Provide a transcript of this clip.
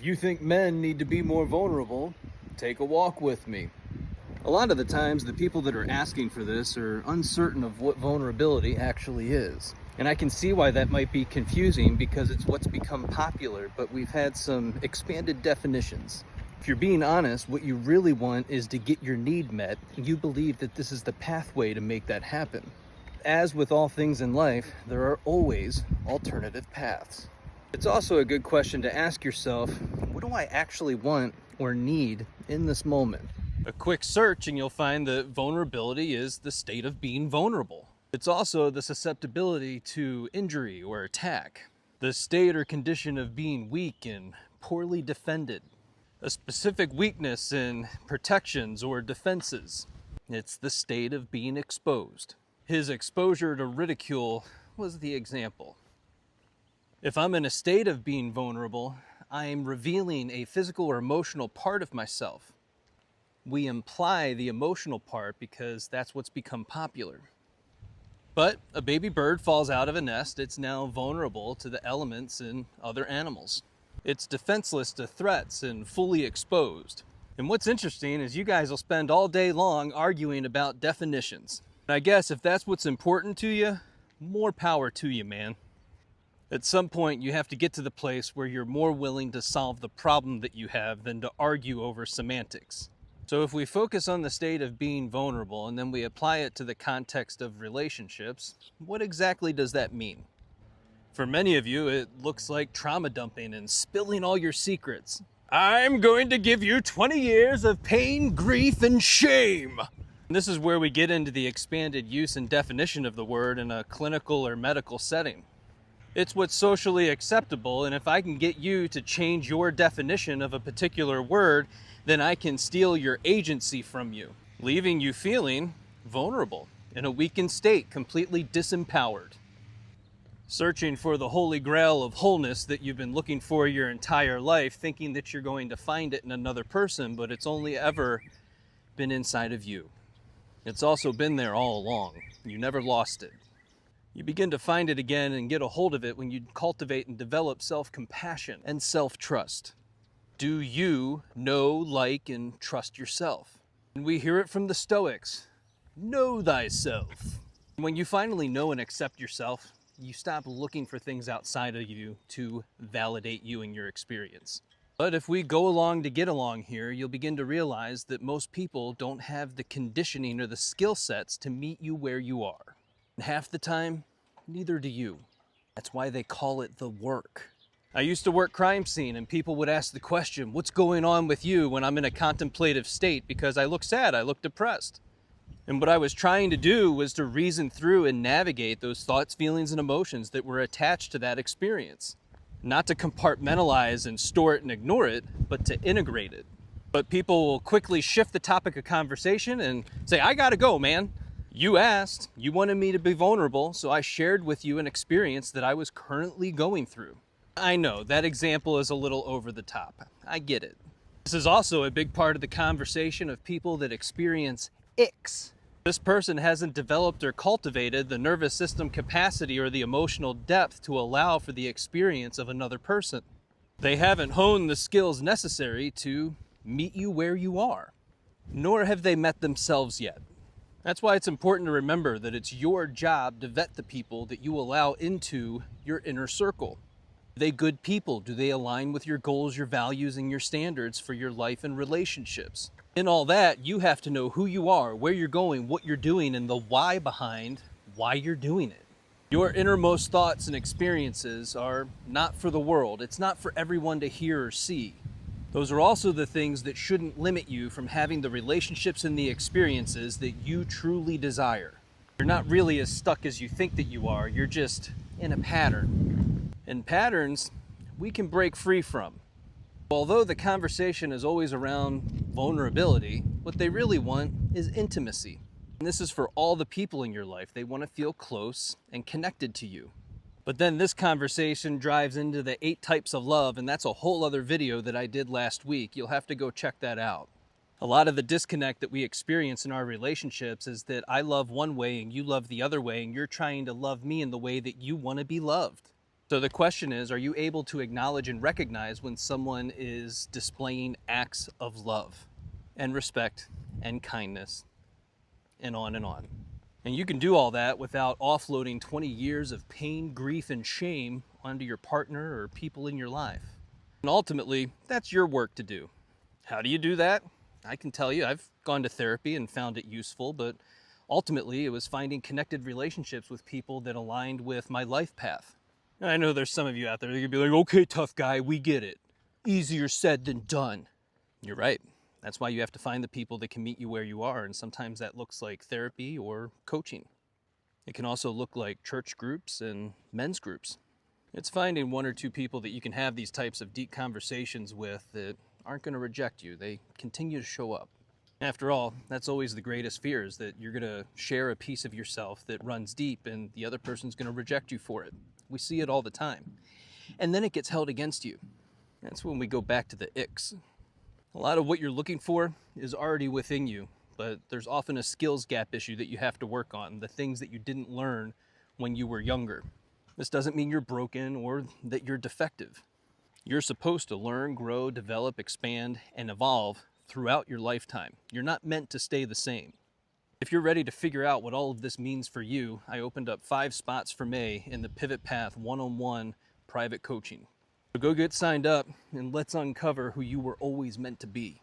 you think men need to be more vulnerable, take a walk with me. A lot of the times, the people that are asking for this are uncertain of what vulnerability actually is. And I can see why that might be confusing because it's what's become popular, but we've had some expanded definitions. If you're being honest, what you really want is to get your need met, and you believe that this is the pathway to make that happen. As with all things in life, there are always alternative paths. It's also a good question to ask yourself, what do I actually want or need in this moment? A quick search and you'll find that vulnerability is the state of being vulnerable. It's also the susceptibility to injury or attack, the state or condition of being weak and poorly defended, a specific weakness in protections or defenses. It's the state of being exposed. His exposure to ridicule was the example. If I'm in a state of being vulnerable, I'm revealing a physical or emotional part of myself. We imply the emotional part because that's what's become popular. But a baby bird falls out of a nest, it's now vulnerable to the elements and other animals. It's defenseless to threats and fully exposed. And what's interesting is you guys will spend all day long arguing about definitions. And I guess if that's what's important to you, more power to you, man. At some point, you have to get to the place where you're more willing to solve the problem that you have than to argue over semantics. So if we focus on the state of being vulnerable and then we apply it to the context of relationships, what exactly does that mean? For many of you, it looks like trauma dumping and spilling all your secrets. I'm going to give you 20 years of pain, grief, and shame. And this is where we get into the expanded use and definition of the word in a clinical or medical setting. It's what's socially acceptable, and if I can get you to change your definition of a particular word, then I can steal your agency from you, leaving you feeling vulnerable, in a weakened state, completely disempowered. Searching for the holy grail of wholeness that you've been looking for your entire life, thinking that you're going to find it in another person, but it's only ever been inside of you. It's also been there all along. You never lost it. You begin to find it again and get a hold of it when you cultivate and develop self-compassion and self-trust. Do you know, like, and trust yourself? And we hear it from the Stoics. Know thyself. When you finally know and accept yourself, you stop looking for things outside of you to validate you and your experience. But if we go along to get along here, you'll begin to realize that most people don't have the conditioning or the skill sets to meet you where you are. And half the time, neither do you. That's why they call it the work. I used to work crime scene and people would ask the question, what's going on with you when I'm in a contemplative state because I look sad, I look depressed. And what I was trying to do was to reason through and navigate those thoughts, feelings, and emotions that were attached to that experience. Not to compartmentalize and store it and ignore it, but to integrate it. But people will quickly shift the topic of conversation and say, I gotta go, man. You asked, you wanted me to be vulnerable, so I shared with you an experience that I was currently going through. I know, that example is a little over the top. I get it. This is also a big part of the conversation of people that experience icks. This person hasn't developed or cultivated the nervous system capacity or the emotional depth to allow for the experience of another person. They haven't honed the skills necessary to meet you where you are, nor have they met themselves yet. That's why it's important to remember that it's your job to vet the people that you allow into your inner circle. Are they good people? Do they align with your goals, your values, and your standards for your life and relationships? In all that, you have to know who you are, where you're going, what you're doing, and the why behind why you're doing it. Your innermost thoughts and experiences are not for the world. It's not for everyone to hear or see. Those are also the things that shouldn't limit you from having the relationships and the experiences that you truly desire. You're not really as stuck as you think that you are. You're just in a pattern. And patterns, we can break free from. Although the conversation is always around vulnerability, what they really want is intimacy. And this is for all the people in your life. They want to feel close and connected to you. But then this conversation drives into the 8 types of love, and that's a whole other video that I did last week. You'll have to go check that out. A lot of the disconnect that we experience in our relationships is that I love one way and you love the other way, and you're trying to love me in the way that you want to be loved. So the question is, are you able to acknowledge and recognize when someone is displaying acts of love and respect and kindness and on and on? And you can do all that without offloading 20 years of pain, grief, and shame onto your partner or people in your life. And ultimately, that's your work to do. How do you do that? I can tell you, I've gone to therapy and found it useful, but ultimately it was finding connected relationships with people that aligned with my life path. And I know there's some of you out there that could be like, okay, tough guy, we get it. Easier said than done. You're right. That's why you have to find the people that can meet you where you are, and sometimes that looks like therapy or coaching. It can also look like church groups and men's groups. It's finding one or two people that you can have these types of deep conversations with that aren't going to reject you. They continue to show up. After all, that's always the greatest fear, is that you're going to share a piece of yourself that runs deep and the other person's going to reject you for it. We see it all the time. And then it gets held against you. That's when we go back to the icks. A lot of what you're looking for is already within you, but there's often a skills gap issue that you have to work on, the things that you didn't learn when you were younger. This doesn't mean you're broken or that you're defective. You're supposed to learn, grow, develop, expand, and evolve throughout your lifetime. You're not meant to stay the same. If you're ready to figure out what all of this means for you, I opened up 5 spots for May in the Pivot Path one-on-one private coaching. So go get signed up and let's uncover who you were always meant to be.